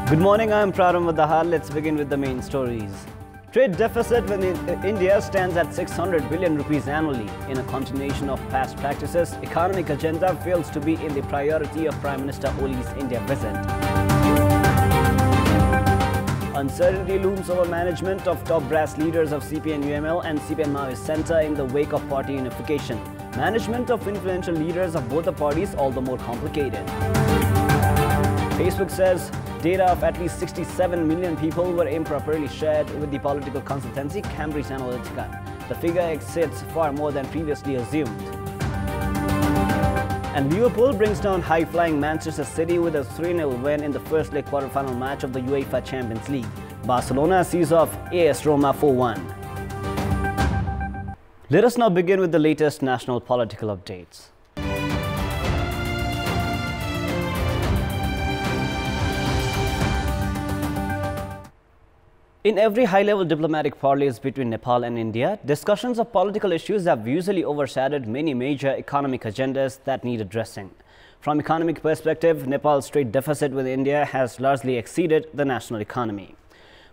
Good morning, I am Praram with Dahal. Let's begin with the main stories. Trade deficit with India stands at 600 billion rupees annually. In a continuation of past practices, economic agenda fails to be in the priority of Prime Minister Oli's India visit. Uncertainty looms over management of top brass leaders of CPN-UML and CPN-Maoist Centre in the wake of party unification. Management of influential leaders of both the parties all the more complicated. Facebook says data of at least 67 million people were improperly shared with the political consultancy Cambridge Analytica. The figure exceeds far more than previously assumed. And Liverpool brings down high-flying Manchester City with a 3-0 win in the first leg quarter-final match of the UEFA Champions League. Barcelona sees off AS Roma 4-1. Let us now begin with the latest national political updates. In every high-level diplomatic parleys between Nepal and India, discussions of political issues have usually overshadowed many major economic agendas that need addressing. From economic perspective, Nepal's trade deficit with India has largely exceeded the national economy.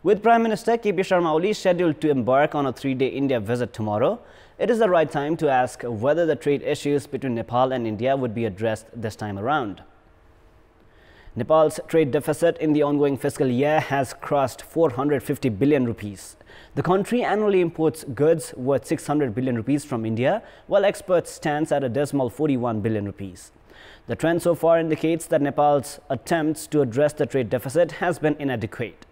With Prime Minister KP Sharma Oli scheduled to embark on a 3-day India visit tomorrow, it is the right time to ask whether the trade issues between Nepal and India would be addressed this time around. Nepal's trade deficit in the ongoing fiscal year has crossed 450 billion rupees. The country annually imports goods worth 600 billion rupees from India, while exports stands at a dismal 41 billion rupees. The trend so far indicates that Nepal's attempts to address the trade deficit has been inadequate.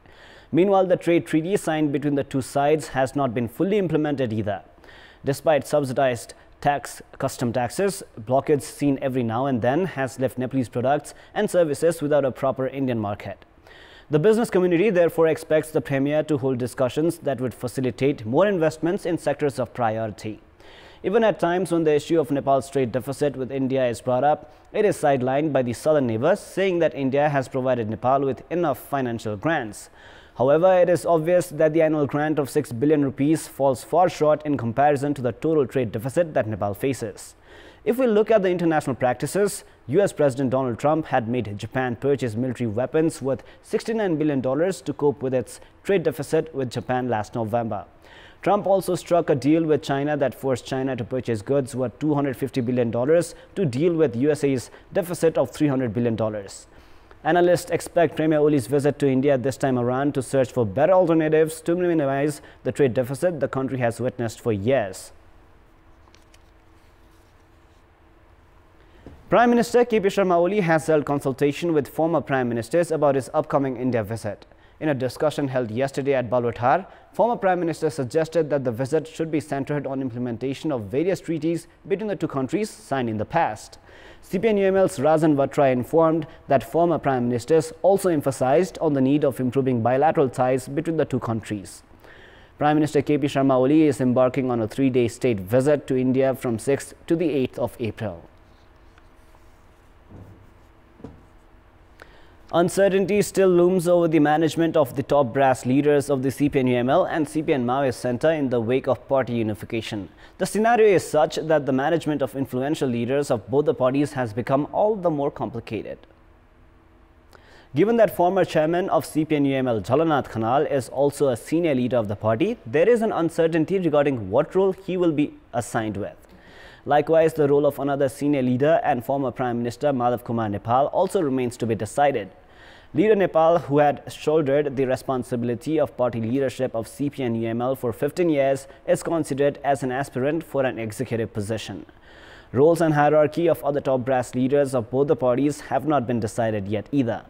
Meanwhile, the trade treaty signed between the two sides has not been fully implemented either. Despite subsidized custom taxes, blockades seen every now and then has left Nepalese products and services without a proper Indian market. The business community therefore expects the Premier to hold discussions that would facilitate more investments in sectors of priority. Even at times when the issue of Nepal's trade deficit with India is brought up, it is sidelined by the southern neighbors, saying that India has provided Nepal with enough financial grants. However, it is obvious that the annual grant of 6 billion rupees falls far short in comparison to the total trade deficit that Nepal faces. If we look at the international practices, US President Donald Trump had made Japan purchase military weapons worth $69 billion to cope with its trade deficit with Japan last November. Trump also struck a deal with China that forced China to purchase goods worth $250 billion to deal with USA's deficit of $300 billion. Analysts expect Premier Oli's visit to India this time around to search for better alternatives to minimize the trade deficit the country has witnessed for years. Prime Minister KP Sharma Oli has held consultation with former Prime Ministers about his upcoming India visit. In a discussion held yesterday at Balwathar, former Prime Minister suggested that the visit should be centered on implementation of various treaties between the two countries signed in the past. CPN-UML's Rajan Vatra informed that former Prime Ministers also emphasized on the need of improving bilateral ties between the two countries. Prime Minister KP Sharma Oli is embarking on a 3-day state visit to India from 6th to the 8th of April. Uncertainty still looms over the management of the top brass leaders of the CPN-UML and CPN-Maoist Centre in the wake of party unification. The scenario is such that the management of influential leaders of both the parties has become all the more complicated. Given that former chairman of CPN-UML Jhalanath Khanal is also a senior leader of the party, there is an uncertainty regarding what role he will be assigned with. Likewise, the role of another senior leader and former Prime Minister Madhav Kumar Nepal also remains to be decided. Leader Nepal, who had shouldered the responsibility of party leadership of CPN-UML for 15 years, is considered as an aspirant for an executive position. Roles and hierarchy of other top brass leaders of both the parties have not been decided yet either.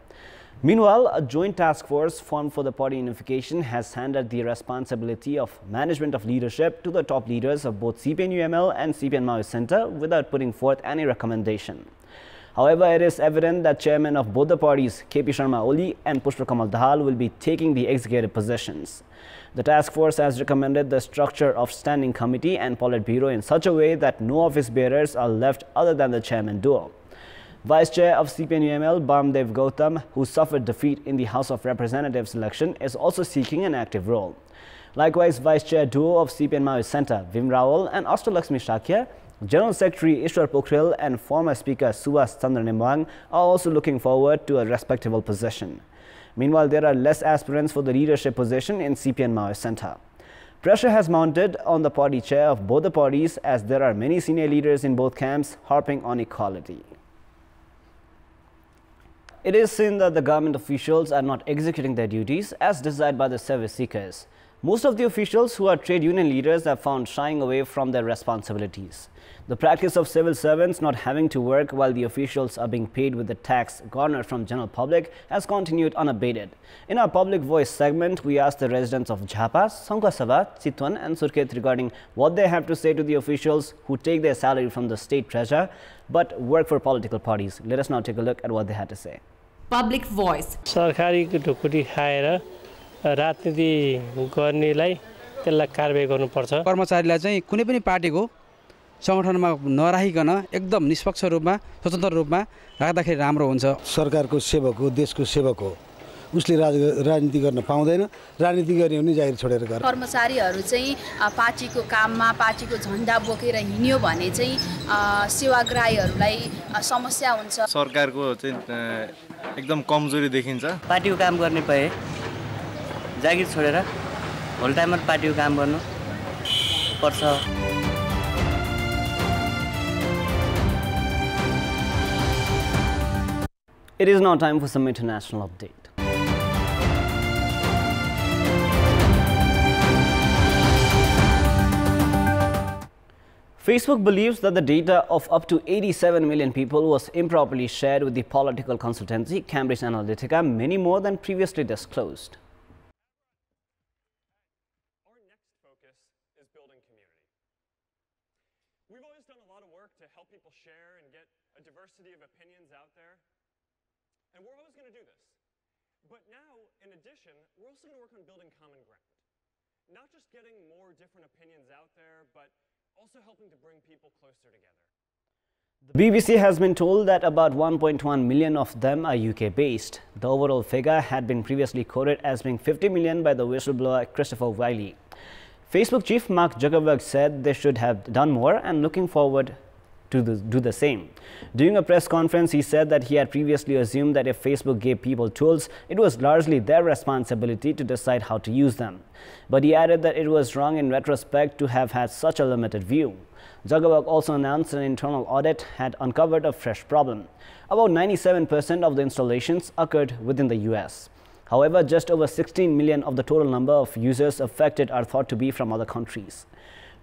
Meanwhile, a joint task force formed for the party unification has handed the responsibility of management of leadership to the top leaders of both CPN-UML and CPN-Maoist Centre without putting forth any recommendation. However, it is evident that chairmen of both the parties, KP Sharma Oli and Pushpa Kamal Dahal, will be taking the executive positions. The task force has recommended the structure of standing committee and Politburo in such a way that no office bearers are left other than the chairman duo. Vice Chair of CPN-UML, Bamdev Gautam, who suffered defeat in the House of Representatives election, is also seeking an active role. Likewise, Vice Chair duo of CPN-Maoist Centre, Vim Rawal and Ashtalaxmi Shakya, General Secretary Ishwar Pokhrel and former Speaker Subhash Chandra Nembang are also looking forward to a respectable position. Meanwhile, there are less aspirants for the leadership position in CPN Maoist Center. Pressure has mounted on the party chair of both the parties as there are many senior leaders in both camps harping on equality. It is seen that the government officials are not executing their duties as desired by the service seekers. Most of the officials who are trade union leaders are found shying away from their responsibilities. The practice of civil servants not having to work while the officials are being paid with the tax garnered from general public has continued unabated. In our public voice segment, we asked the residents of Jhapa, Sankasava, Chitwan and Surkhet regarding what they have to say to the officials who take their salary from the state treasurer but work for political parties. Let us now take a look at what they had to say. Public voice. सरकारी ढुकुटी खाएर राजनीति गर्नेलाई त्यसलाई कारबाही गर्नुपर्छ कर्मचारीलाई चाहिँ कुनै पनि पार्टीको संगठनमा नराखिकन एकदम निष्पक्ष रूपमा स्वतन्त्र रूपमा राख्दाखेरि राम्रो हुन्छ सरकारको सेवक हो देशको सेवक हो उसले राजनीति गर्न पाउँदैन राजनीति गर्ने भने जागिर छोडेर गर्छ कर्मचारीहरू चाहिँ पार्टीको काममा पार्टीको झण्डा बोकेर हिँड्यो भने चाहिँ सेवाग्राहीहरूलाई समस्या हुन्छ सरकारको चाहिँ एकदम कमजोरी देखिन्छ पार्टीको काम गर्ने भए जागिर छोडेर होल टाइमर पार्टीको काम गर्नु पर्छ It is now time for some international update. Facebook believes that the data of up to 87 million people was improperly shared with the political consultancy Cambridge Analytica, many more than previously disclosed. Our next focus is building community. We've always done a lot of work to help people share and get a diversity of opinions out there. And we're always going to do this. But now, in addition, we're also going to work on building common ground. Not just getting more different opinions out there, but also helping to bring people closer together. The BBC has been told that about 1.1 million of them are UK-based. The overall figure had been previously quoted as being 50 million by the whistleblower Christopher Wiley. Facebook chief Mark Zuckerberg said they should have done more and looking forward to do the same. During a press conference, he said that he had previously assumed that if Facebook gave people tools, it was largely their responsibility to decide how to use them. But he added that it was wrong in retrospect to have had such a limited view. Zuckerberg also announced an internal audit had uncovered a fresh problem. About 97% of the installations occurred within the US. However, just over 16 million of the total number of users affected are thought to be from other countries.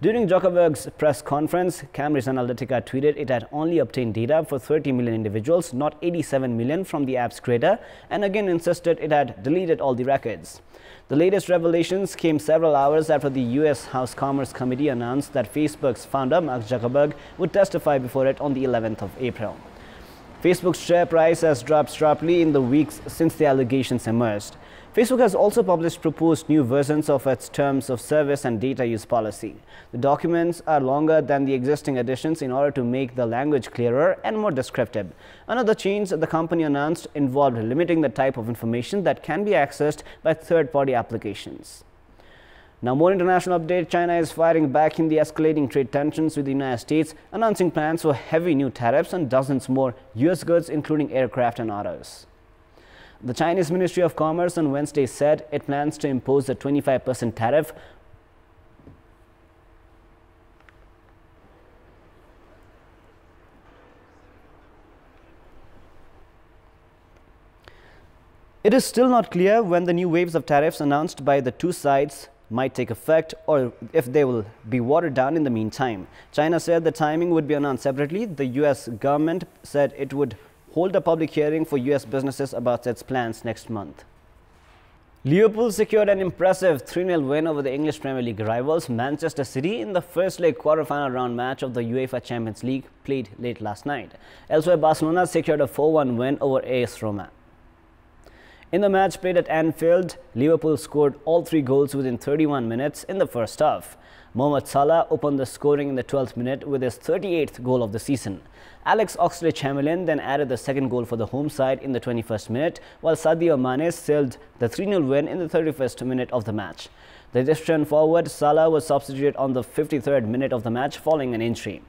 During Zuckerberg's press conference, Cambridge Analytica tweeted it had only obtained data for 30 million individuals, not 87 million from the app's creator, and again insisted it had deleted all the records. The latest revelations came several hours after the US House Commerce Committee announced that Facebook's founder, Mark Zuckerberg, would testify before it on the 11th of April. Facebook's share price has dropped sharply in the weeks since the allegations emerged. Facebook has also published proposed new versions of its terms of service and data use policy. The documents are longer than the existing editions in order to make the language clearer and more descriptive. Another change the company announced involved limiting the type of information that can be accessed by third-party applications. Now, more international update. China is firing back in the escalating trade tensions with the United States, announcing plans for heavy new tariffs on dozens more US goods, including aircraft and autos. The Chinese Ministry of Commerce on Wednesday said it plans to impose a 25% tariff It is still not clear when the new waves of tariffs announced by the two sides might take effect or if they will be watered down in the meantime. China said the timing would be announced separately. The US government said it would hold a public hearing for US businesses about its plans next month. Liverpool secured an impressive 3-0 win over the English Premier League rivals Manchester City in the first leg quarter-final round match of the UEFA Champions League played late last night. Elsewhere, Barcelona secured a 4-1 win over AS Roma. In the match played at Anfield, Liverpool scored all 3 goals within 31 minutes in the first half. Mohamed Salah opened the scoring in the 12th minute with his 38th goal of the season. Alex Oxlade-Chamberlain then added the second goal for the home side in the 21st minute, while Sadio Mane sealed the 3-0 win in the 31st minute of the match. The Egyptian forward Salah was substituted on the 53rd minute of the match following an injury.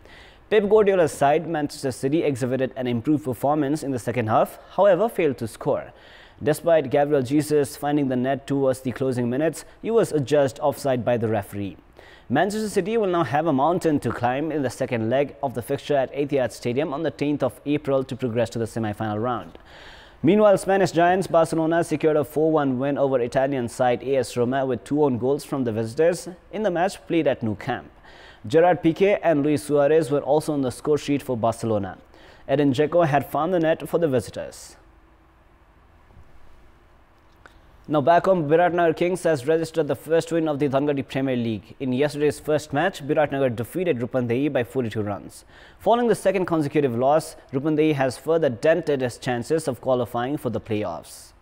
Pep Guardiola's side, Manchester City, exhibited an improved performance in the second half, however failed to score. Despite Gabriel Jesus finding the net towards the closing minutes, he was adjudged offside by the referee. Manchester City will now have a mountain to climb in the second leg of the fixture at Etihad Stadium on the 10th of April to progress to the semi-final round. Meanwhile, Spanish giants Barcelona secured a 4-1 win over Italian side AS Roma with 2 own goals from the visitors in the match played at Nou Camp. Gerard Piqué and Luis Suarez were also on the score sheet for Barcelona. Edin Dzeko had found the net for the visitors. Now back home, Biratnagar Kings has registered the first win of the Dhangadi Premier League. In yesterday's first match, Biratnagar defeated Rupandei by 42 runs. Following the second consecutive loss, Rupandei has further dented his chances of qualifying for the playoffs.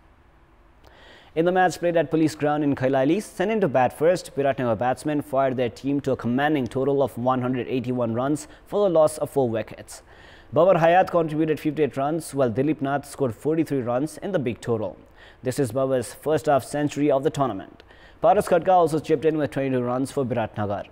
In the match played at Police Ground in Kailali, sent in to bat first, Biratnagar batsmen fired their team to a commanding total of 181 runs for the loss of 4 wickets. Babar Hayat contributed 58 runs, while Dilip Nath scored 43 runs in the big total. This is Babar's first half century of the tournament. Paras Khadka also chipped in with 22 runs for Biratnagar.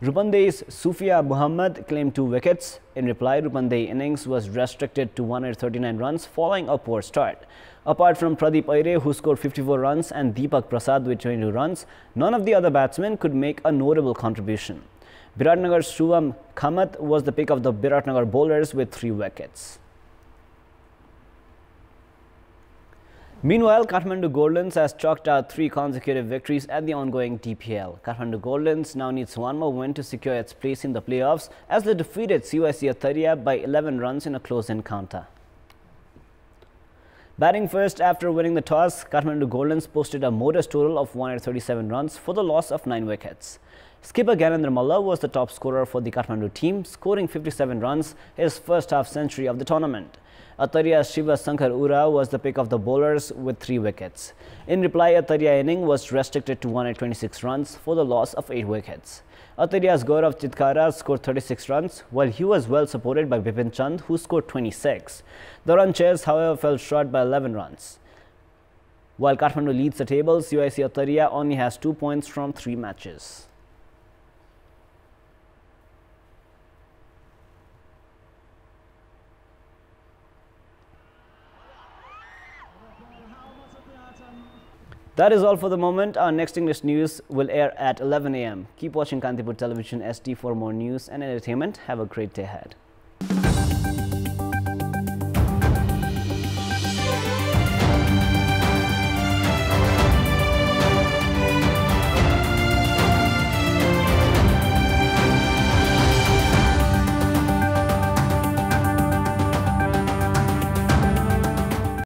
Rupandei's Sufia Muhammad claimed 2 wickets. In reply, Rupandei innings was restricted to 139 runs following a poor start. Apart from Pradeep Aire, who scored 54 runs, and Deepak Prasad with 22 runs, none of the other batsmen could make a notable contribution. Biratnagar's Shubham Kamath was the pick of the Biratnagar bowlers with 3 wickets. Meanwhile, Kathmandu Goldlands has chalked out 3 consecutive victories at the ongoing DPL. Kathmandu Goldlands now needs 1 more win to secure its place in the playoffs as they defeated CYC Atharia by 11 runs in a close encounter. Batting first after winning the toss, Kathmandu Goldlands posted a modest total of 137 runs for the loss of 9 wickets. Skipper Gyanendra Malla was the top scorer for the Kathmandu team, scoring 57 runs, his first half century of the tournament. Atharia's Shiva Sankar Ura was the pick of the bowlers with 3 wickets. In reply, Atharia inning was restricted to 126 runs for the loss of 8 wickets. Atharia's Gaurav Chitkara scored 36 runs, while he was well supported by Bipin Chand, who scored 26. The run chase, however, fell short by 11 runs. While Kathmandu leads the table, CYC Atharia only has 2 points from 3 matches. That is all for the moment. Our next English news will air at 11 a.m. Keep watching Kantipur Television SD for more news and entertainment. Have a great day ahead.